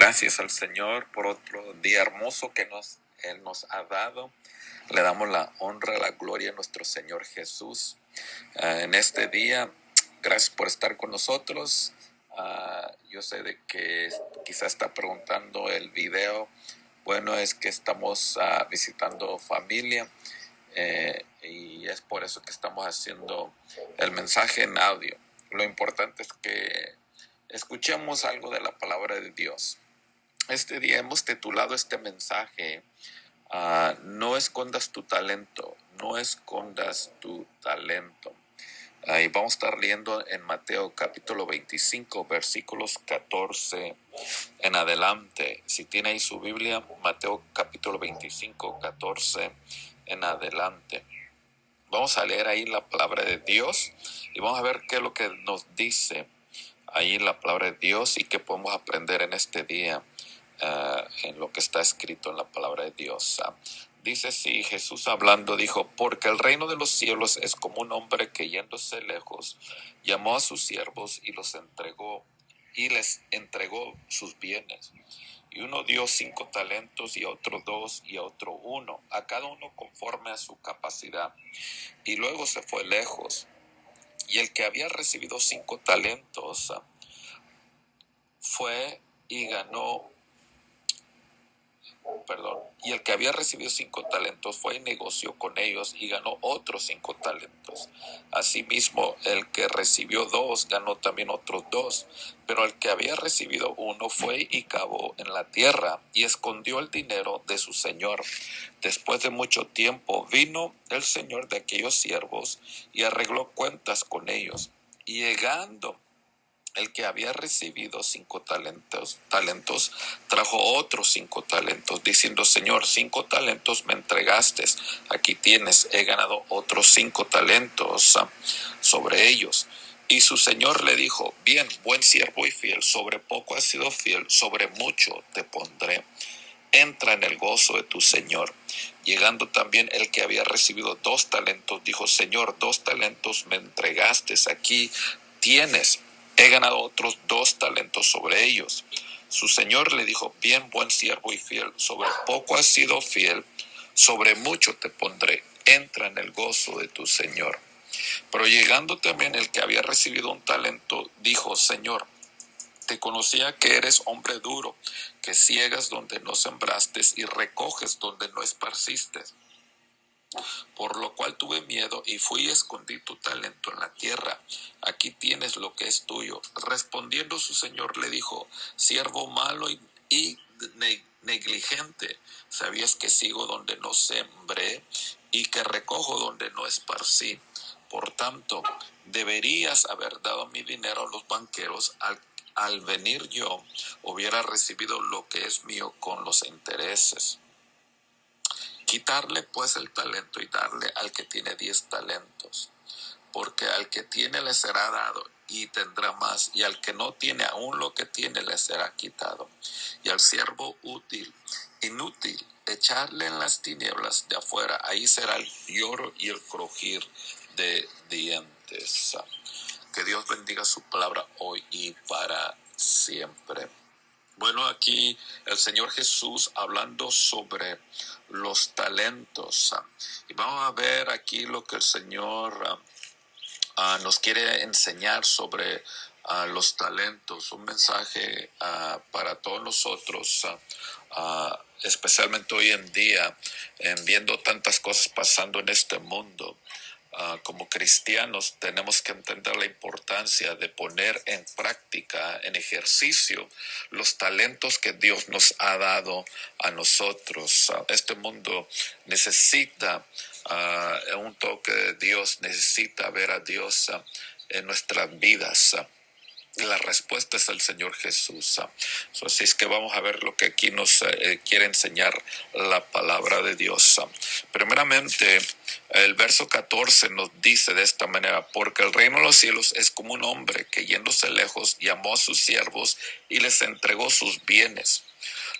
gracias al Señor por otro día hermoso que Él nos ha dado. Le damos la honra, la gloria a nuestro Señor Jesús. En este día, gracias por estar con nosotros. Yo sé de que quizás está preguntando el video. Bueno, es que estamos visitando familia y es por eso que estamos haciendo el mensaje en audio. Lo importante es que escuchemos algo de la palabra de Dios. Este día hemos titulado este mensaje No escondas tu talento, no escondas tu talento. Y vamos a estar leyendo en Mateo capítulo 25, versículos 14 en adelante. Si tiene ahí su Biblia, Mateo capítulo 25, 14 en adelante. Vamos a leer ahí la palabra de Dios y vamos a ver qué es lo que nos dice ahí la palabra de Dios y qué podemos aprender en este día en lo que está escrito en la palabra de Dios. Dice así, Jesús hablando dijo, porque el reino de los cielos es como un hombre que yéndose lejos, llamó a sus siervos y les entregó sus bienes. Y uno dio 5 talentos, y a otro 2, y a otro 1, a cada uno conforme a su capacidad. Y luego se fue lejos. Y el que había recibido 5 talentos y el que había recibido 5 talentos fue y negoció con ellos y ganó otros 5 talentos. Asimismo, el que recibió 2 ganó también otros 2. Pero el que había recibido 1 fue y cavó en la tierra y escondió el dinero de su señor. Después de mucho tiempo vino el señor de aquellos siervos y arregló cuentas con ellos. Y llegando el que había recibido 5 talentos, trajo otros 5 talentos, diciendo, Señor, 5 talentos me entregaste, aquí tienes, he ganado otros 5 talentos sobre ellos. Y su señor le dijo, bien, buen siervo y fiel, sobre poco has sido fiel, sobre mucho te pondré. Entra en el gozo de tu señor. Llegando también el que había recibido 2 talentos, dijo, Señor, 2 talentos me entregaste, aquí tienes, he ganado otros 2 talentos sobre ellos. Su señor le dijo, bien, buen siervo y fiel, sobre poco has sido fiel, sobre mucho te pondré, entra en el gozo de tu señor. Pero llegando también el que había recibido 1 talento, dijo, Señor, te conocía que eres hombre duro, que ciegas donde no sembraste y recoges donde no esparciste. Por lo cual tuve miedo y fui y escondí tu talento en la tierra. Aquí tienes lo que es tuyo. Respondiendo su señor le dijo, siervo malo y negligente, sabías que sigo donde no sembré y que recojo donde no esparcí. Por tanto, deberías haber dado mi dinero a los banqueros. Al venir yo, hubiera recibido lo que es mío con los intereses. Quitarle pues el talento y darle al que tiene 10 talentos, porque al que tiene le será dado y tendrá más, y al que no tiene aún lo que tiene le será quitado. Y al siervo inútil, echarle en las tinieblas de afuera, ahí será el lloro y el crujir de dientes. Que Dios bendiga su palabra hoy y para siempre. Bueno, aquí el Señor Jesús hablando sobre los talentos. Y vamos a ver aquí lo que el Señor nos quiere enseñar sobre los talentos. Un mensaje para todos nosotros, especialmente hoy en día, viendo tantas cosas pasando en este mundo. Como cristianos tenemos que entender la importancia de poner en práctica, en ejercicio, los talentos que Dios nos ha dado a nosotros. Este mundo necesita un toque de Dios, necesita ver a Dios en nuestras vidas. La respuesta es el Señor Jesús. Así es que vamos a ver lo que aquí nos quiere enseñar la palabra de Dios. Primeramente, el verso 14 nos dice de esta manera, porque el reino de los cielos es como un hombre que yéndose lejos llamó a sus siervos y les entregó sus bienes.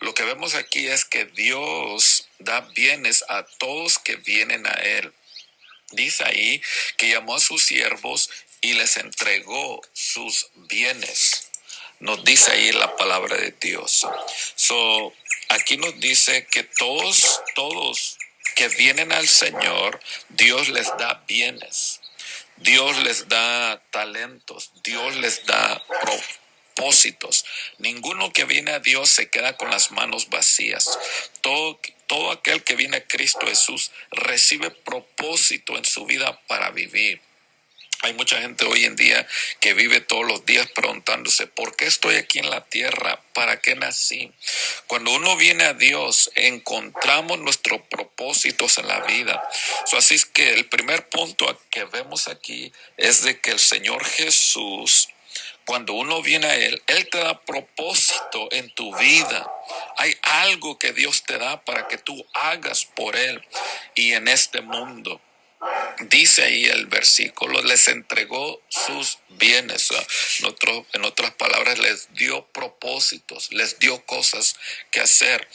Lo que vemos aquí es que Dios da bienes a todos que vienen a Él. Dice ahí que llamó a sus siervos y les entregó sus bienes. nos dice ahí la palabra de Dios. Aquí nos dice que todos que vienen al Señor, Dios les da bienes, Dios les da talentos, Dios les da propósitos. Ninguno que viene a Dios se queda con las manos vacías. Todo aquel que viene a Cristo Jesús recibe propósito en su vida para vivir. Hay mucha gente hoy en día que vive todos los días preguntándose, ¿por qué estoy aquí en la tierra? ¿Para qué nací? Cuando uno viene a Dios, encontramos nuestros propósitos en la vida. Así es que el primer punto que vemos aquí es de que el Señor Jesús, cuando uno viene a Él te da propósito en tu vida. Hay algo que Dios te da para que tú hagas por Él y en este mundo. Dice ahí el versículo, les entregó sus bienes. En otras palabras, les dio propósitos, les dio cosas que hacer.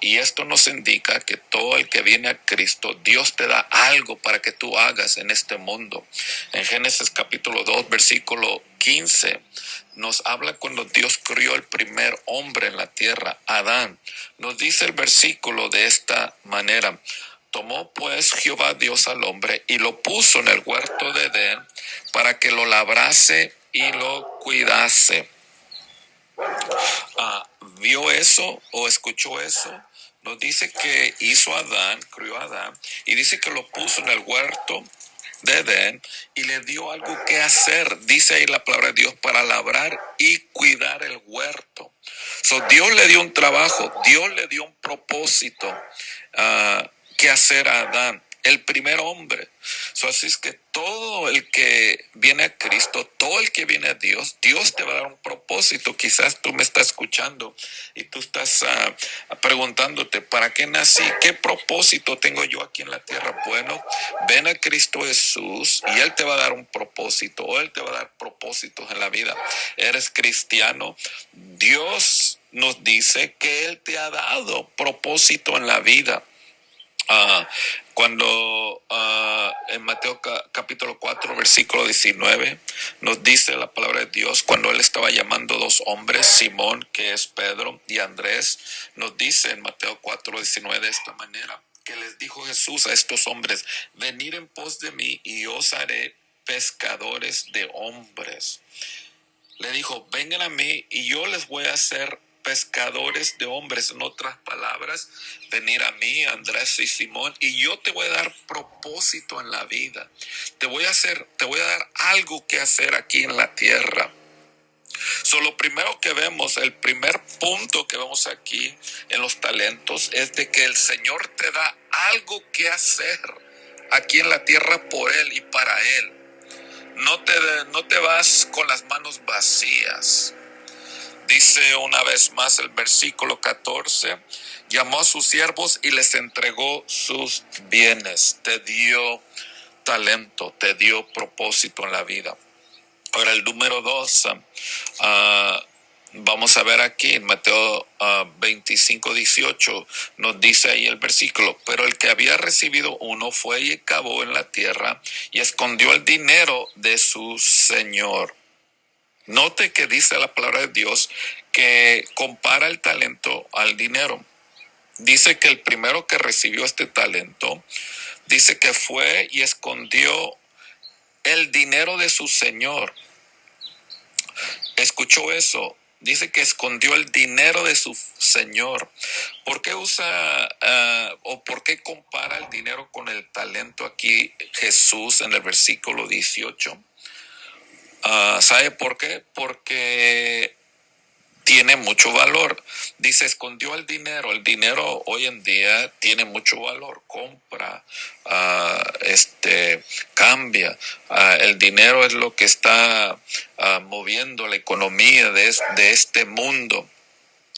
Y esto nos indica que todo el que viene a Cristo, Dios te da algo para que tú hagas en este mundo. En Génesis capítulo 2, versículo 15, nos habla cuando Dios crió el primer hombre en la tierra, Adán. Nos dice el versículo de esta manera: tomó pues Jehová Dios al hombre y lo puso en el huerto de Edén para que lo labrase y lo cuidase. ¿Vio eso o escuchó eso? Nos dice que hizo Adán, crió a Adán, y dice que lo puso en el huerto de Edén y le dio algo que hacer. Dice ahí la palabra de Dios, para labrar y cuidar el huerto. Dios le dio un trabajo, Dios le dio un propósito que hacer a Adán, el primer hombre. Así es que todo el que viene a Cristo, todo el que viene a Dios, Dios te va a dar un propósito. Quizás tú me estás escuchando y tú estás preguntándote, ¿para qué nací? ¿Qué propósito tengo yo aquí en la tierra? Bueno, ven a Cristo Jesús y Él te va a dar un propósito, o Él te va a dar propósitos en la vida. Eres cristiano, Dios nos dice que Él te ha dado propósito en la vida. Cuando en Mateo capítulo 4 versículo 19 nos dice la palabra de Dios, cuando Él estaba llamando dos hombres, Simón, que es Pedro, y Andrés, nos dice en Mateo 4 19 de esta manera, que les dijo Jesús a estos hombres: venid en pos de mí y os haré pescadores de hombres. Le dijo, vengan a mí y yo les voy a hacer pescadores de hombres. En otras palabras, venir a mí, Andrés y Simón, y yo te voy a dar propósito en la vida. Te voy a dar algo que hacer aquí en la tierra. Lo primero que vemos, el primer punto que vemos aquí en los talentos, es de que el Señor te da algo que hacer aquí en la tierra por Él y para Él. No te vas con las manos vacías. Dice una vez más el versículo 14, llamó a sus siervos y les entregó sus bienes. Te dio talento, te dio propósito en la vida. Ahora el número 2, vamos a ver aquí en Mateo 25, 18, nos dice ahí el versículo, pero el que había recibido uno fue y cavó en la tierra y escondió el dinero de su señor. Note que dice la palabra de Dios que compara el talento al dinero. Dice que el primero que recibió este talento, dice que fue y escondió el dinero de su señor. ¿Escuchó eso? Dice que escondió el dinero de su señor. ¿Por qué o por qué compara el dinero con el talento aquí Jesús en el versículo 18? ¿Sabe por qué? Porque tiene mucho valor. Dice, escondió el dinero. El dinero hoy en día tiene mucho valor. Compra, cambia. El dinero es lo que está moviendo la economía de este mundo.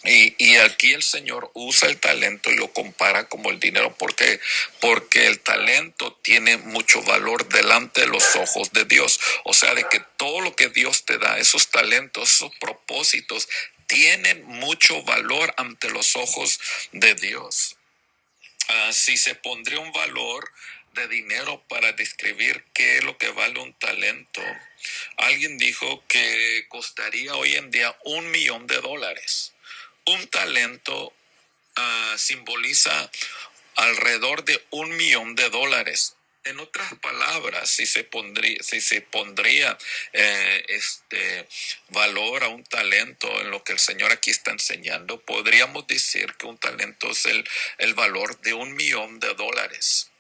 Y aquí el Señor usa el talento y lo compara como el dinero. ¿Por qué? Porque el talento tiene mucho valor delante de los ojos de Dios. O sea, de que todo lo que Dios te da, esos talentos, esos propósitos, tienen mucho valor ante los ojos de Dios. Si se pondría un valor de dinero para describir qué es lo que vale un talento, Alguien dijo que costaría hoy en día $1,000,000. Un talento simboliza alrededor de $1,000,000. En otras palabras, si se pondría valor a un talento en lo que el Señor aquí está enseñando, podríamos decir que un talento es el valor de $1,000,000.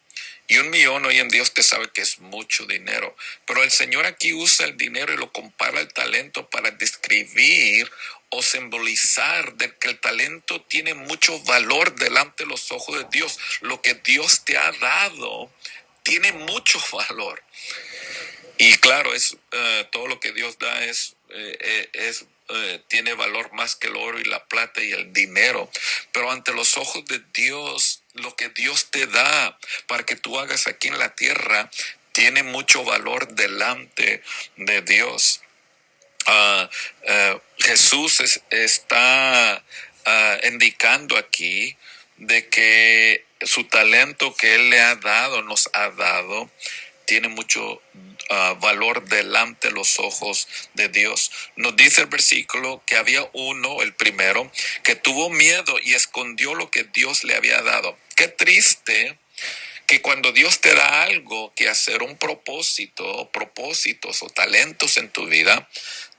Y 1,000,000 hoy en día usted sabe que es mucho dinero, pero el Señor aquí usa el dinero y lo compara al talento para describir o simbolizar de que el talento tiene mucho valor delante de los ojos de Dios. Lo que Dios te ha dado tiene mucho valor. Y claro, todo lo que Dios da tiene valor más que el oro y la plata y el dinero. Pero ante los ojos de Dios, lo que Dios te da para que tú hagas aquí en la tierra tiene mucho valor delante de Dios. Jesús está indicando aquí de que su talento que Él nos ha dado, tiene mucho valor delante de los ojos de Dios. Nos dice el versículo que había uno, el primero, que tuvo miedo y escondió lo que Dios le había dado. Qué triste que cuando Dios te da algo que hacer, un propósito, propósitos o talentos en tu vida,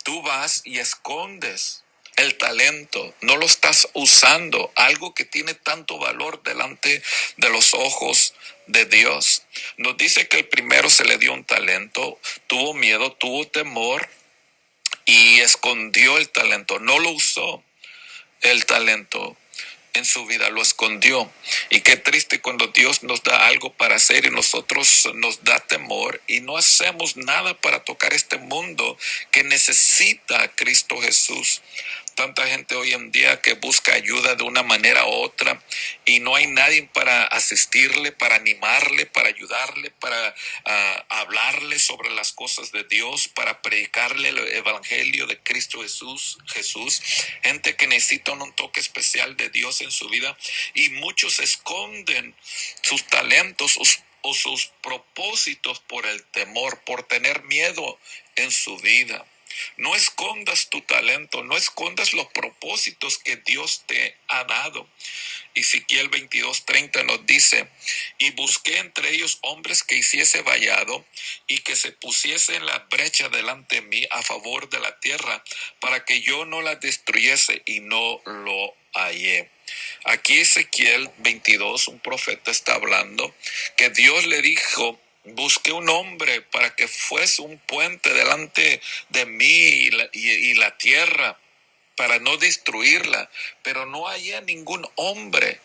tú vas y escondes el talento, no lo estás usando, algo que tiene tanto valor delante de los ojos de Dios. Nos dice que el primero se le dio un talento, tuvo miedo, tuvo temor y escondió el talento, no lo usó el talento en su vida, lo escondió. Y qué triste cuando Dios nos da algo para hacer y nosotros nos da temor y no hacemos nada para tocar este mundo que necesita a Cristo Jesús. Tanta gente hoy en día que busca ayuda de una manera u otra y no hay nadie para asistirle, para animarle, para ayudarle, para hablarle sobre las cosas de Dios, para predicarle el evangelio de Cristo Jesús. Gente que necesita un toque especial de Dios en su vida y muchos esconden sus talentos o sus propósitos por el temor, por tener miedo en su vida. No escondas tu talento, no escondas los propósitos que Dios te ha dado. Ezequiel 22:30 nos dice: y busqué entre ellos hombres que hiciese vallado y que se pusiese en la brecha delante de mí a favor de la tierra, para que yo no la destruyese, y no lo hallé. Aquí Ezequiel 22, un profeta, está hablando que Dios le dijo: busqué un hombre para que fuese un puente delante de mí y la tierra, para no destruirla, pero no hallé ningún hombre.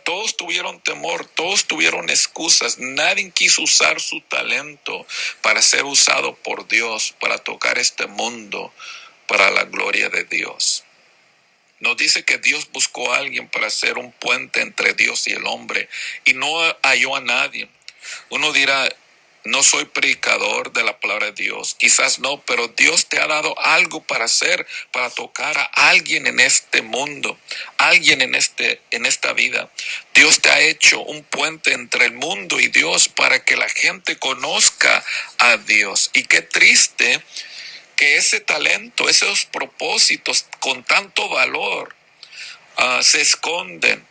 Todos tuvieron temor, todos tuvieron excusas, nadie quiso usar su talento para ser usado por Dios, para tocar este mundo, para la gloria de Dios. Nos dice que Dios buscó a alguien para ser un puente entre Dios y el hombre y no halló a nadie. Uno dirá: no soy predicador de la palabra de Dios. Quizás no, pero Dios te ha dado algo para hacer, para tocar a alguien en este mundo, alguien en esta vida. Dios te ha hecho un puente entre el mundo y Dios para que la gente conozca a Dios. Y qué triste que ese talento, esos propósitos con tanto valor se esconden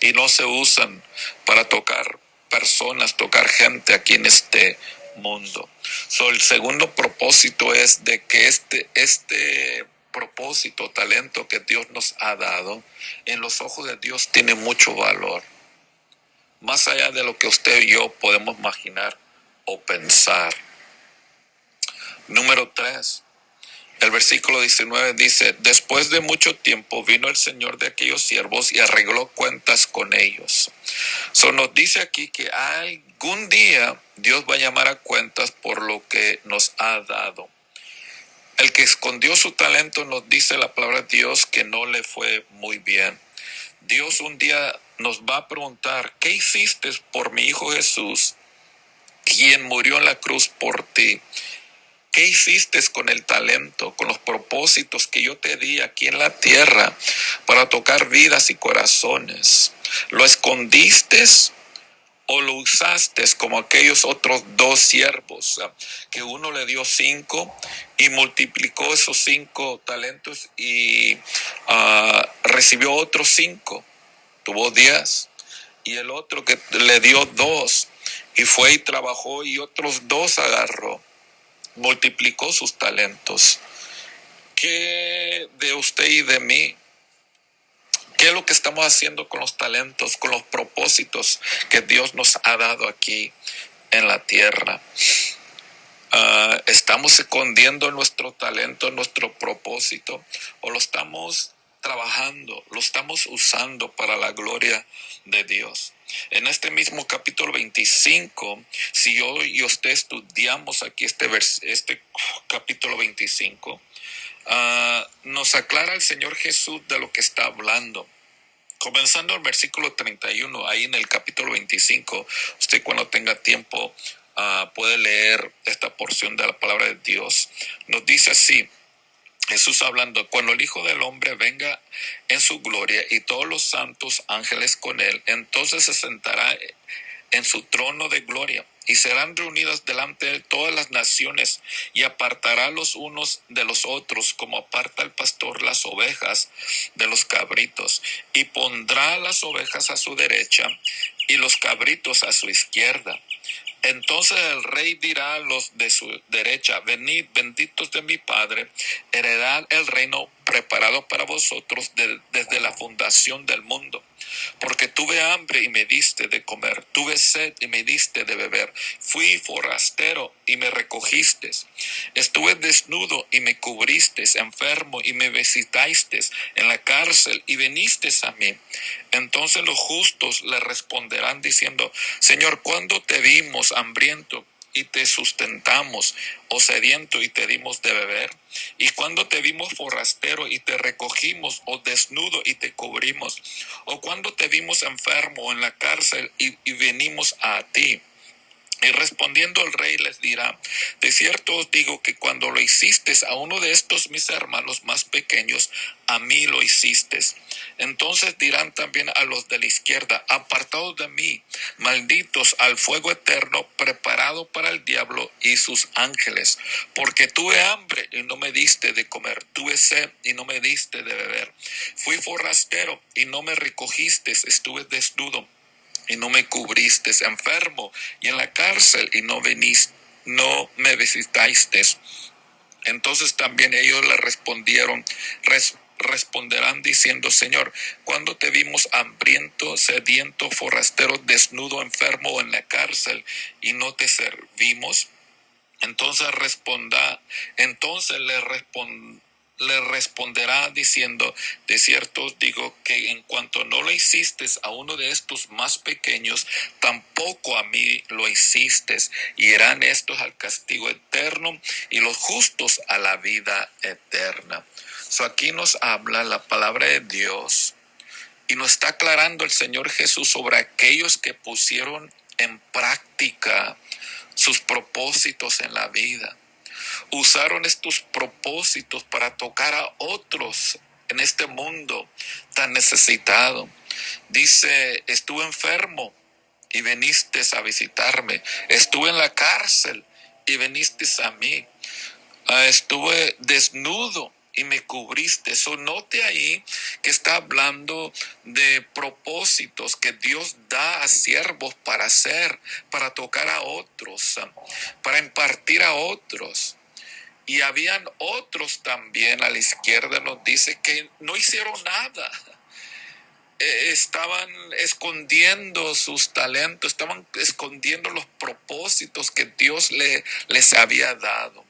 y no se usan para tocar personas, tocar gente aquí en este mundo. El segundo propósito es de que este propósito, talento que Dios nos ha dado, en los ojos de Dios tiene mucho valor, más allá de lo que usted y yo podemos imaginar o pensar. Número 3. El versículo 19 dice: después de mucho tiempo vino el Señor de aquellos siervos y arregló cuentas con ellos. Nos dice aquí que algún día Dios va a llamar a cuentas por lo que nos ha dado. El que escondió su talento, nos dice la palabra de Dios, que no le fue muy bien. Dios un día nos va a preguntar: ¿qué hiciste por mi Hijo Jesús, quien murió en la cruz por ti? ¿Qué hiciste con el talento, con los propósitos que yo te di aquí en la tierra para tocar vidas y corazones? ¿Lo escondiste ¿O lo usaste como aquellos otros 2 siervos, que uno le dio 5 y multiplicó esos 5 talentos y recibió otros 5, tuvo 10? Y el otro que le dio 2 y fue y trabajó y otros 2 agarró, multiplicó sus talentos. ¿Qué de usted y de mí? ¿Qué es lo que estamos haciendo con los talentos, con los propósitos que Dios nos ha dado aquí en la tierra? ¿Estamos escondiendo nuestro talento, nuestro propósito, o lo estamos trabajando, lo estamos usando para la gloria de Dios? En este mismo capítulo 25, si yo y usted estudiamos aquí este capítulo 25, nos aclara el Señor Jesús de lo que está hablando. Comenzando el versículo 31, ahí en el capítulo 25, usted cuando tenga tiempo puede leer esta porción de la palabra de Dios. Nos dice así, Jesús hablando: cuando el Hijo del Hombre venga en su gloria y todos los santos ángeles con él, entonces se sentará en su trono de gloria, y serán reunidas delante de él todas las naciones, y apartará los unos de los otros, como aparta el pastor las ovejas de los cabritos, y pondrá las ovejas a su derecha y los cabritos a su izquierda. Entonces el rey dirá a los de su derecha: venid, benditos de mi Padre, heredad el reino preparado para vosotros desde la fundación del mundo. Porque tuve hambre y me diste de comer, tuve sed y me diste de beber, fui forastero y me recogiste, estuve desnudo y me cubristeis, enfermo y me visitasteis, en la cárcel y vinisteis a mí. Entonces los justos le responderán diciendo: Señor, ¿cuándo te vimos hambriento y te sustentamos, o sediento y te dimos de beber? ¿Y cuando te vimos forastero y te recogimos, o desnudo y te cubrimos? ¿O cuando te vimos enfermo en la cárcel y venimos a ti? Y respondiendo el rey les dirá: de cierto os digo que cuando lo hicisteis a uno de estos mis hermanos más pequeños, a mí lo hicisteis. Entonces dirán también a los de la izquierda: apartados de mí, malditos, al fuego eterno preparado para el diablo y sus ángeles. Porque tuve hambre y no me diste de comer, tuve sed y no me diste de beber, fui forastero y no me recogisteis, estuve desnudo y no me cubriste, enfermo y en la cárcel y no me visitasteis. Entonces también ellos le responderán diciendo: Señor, ¿cuándo te vimos hambriento, sediento, forastero, desnudo, enfermo o en la cárcel y no te servimos? Entonces le responderá diciendo: de cierto os digo que en cuanto no lo hiciste a uno de estos más pequeños, tampoco a mí lo hiciste. Y irán estos al castigo eterno y los justos a la vida eterna. Aquí nos habla la palabra de Dios y nos está aclarando el Señor Jesús sobre aquellos que pusieron en práctica sus propósitos en la vida. Usaron estos propósitos para tocar a otros en este mundo tan necesitado. Dice: estuve enfermo y viniste a visitarme, estuve en la cárcel y viniste a mí, estuve desnudo y me cubriste. Note ahí que está hablando de propósitos que Dios da a siervos para hacer, para tocar a otros, para impartir a otros. Y habían otros también a la izquierda, nos dice, que no hicieron nada. Estaban escondiendo sus talentos, estaban escondiendo los propósitos que Dios les había dado.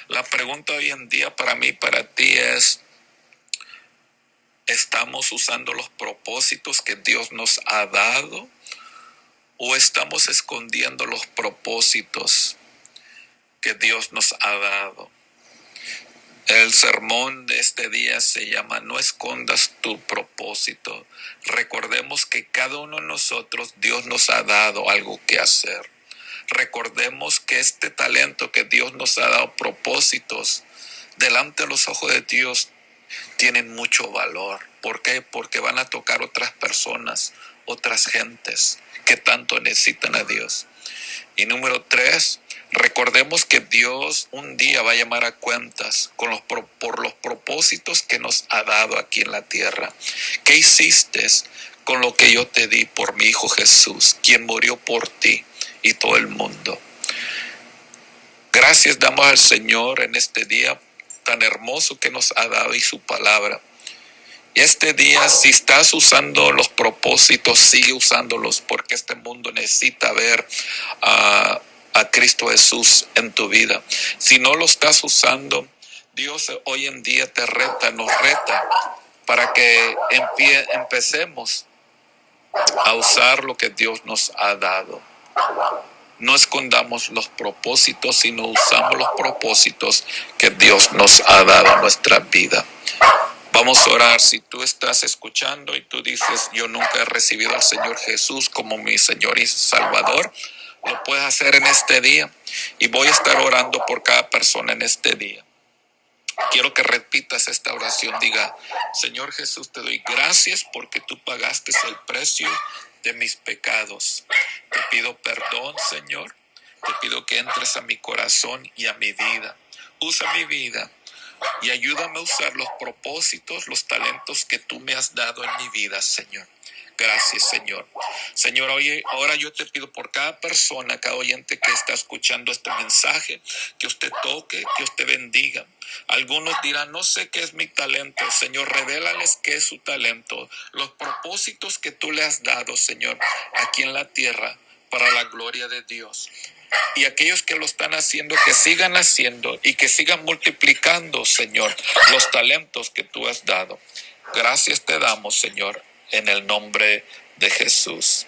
La pregunta hoy en día para mí, para ti es: ¿estamos usando los propósitos que Dios nos ha dado? ¿O estamos escondiendo los propósitos que Dios nos ha dado? El sermón de este día se llama: no escondas tu propósito. Recordemos que cada uno de nosotros, Dios nos ha dado algo que hacer. Recordemos que este talento que Dios nos ha dado, propósitos, delante de los ojos de Dios, tienen mucho valor. ¿Por qué? Porque van a tocar otras personas, otras gentes que tanto necesitan a Dios. Y número 3, recordemos que Dios un día va a llamar a cuentas por los propósitos que nos ha dado aquí en la tierra. ¿Qué hiciste con lo que yo te di por mi Hijo Jesús, quien murió por ti y todo el mundo? Gracias damos al Señor en este día tan hermoso que nos ha dado y su palabra. Y este día, si estás usando los propósitos, sigue usándolos, porque este mundo necesita ver a Cristo Jesús en tu vida. Si no lo estás usando, Dios hoy en día te reta, nos reta, para que empecemos a usar lo que Dios nos ha dado. No escondamos los propósitos, sino usamos los propósitos que Dios nos ha dado en nuestra vida. Vamos a orar. Si tú estás escuchando y tú dices, yo nunca he recibido al Señor Jesús como mi Señor y Salvador, lo puedes hacer en este día. Y voy a estar orando por cada persona en este día. Quiero que repitas esta oración. Diga, Señor Jesús, te doy gracias porque tú pagaste el precio de mis pecados. Te pido perdón, Señor. Te pido que entres a mi corazón y a mi vida. Usa mi vida. Y ayúdame a usar los propósitos, los talentos que tú me has dado en mi vida, Señor. Gracias, Señor. Señor, ahora yo te pido por cada persona, cada oyente que está escuchando este mensaje, que usted toque, que usted bendiga. Algunos dirán, no sé qué es mi talento. Señor, revélales qué es su talento. Los propósitos que tú le has dado, Señor, aquí en la tierra, para la gloria de Dios. Y aquellos que lo están haciendo, que sigan haciendo y que sigan multiplicando, Señor, los talentos que tú has dado. Gracias te damos, Señor, en el nombre de Jesús.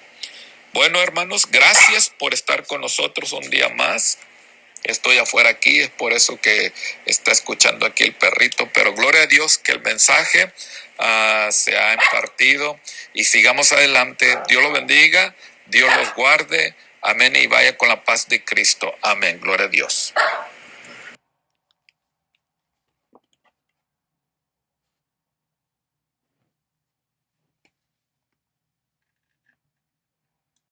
Bueno, hermanos, gracias por estar con nosotros un día más. Estoy afuera aquí, es por eso que está escuchando aquí el perrito, pero gloria a Dios que el mensaje se ha impartido y sigamos adelante. Dios lo bendiga, Dios los guarde. Amén, y vaya con la paz de Cristo. Amén, gloria a Dios.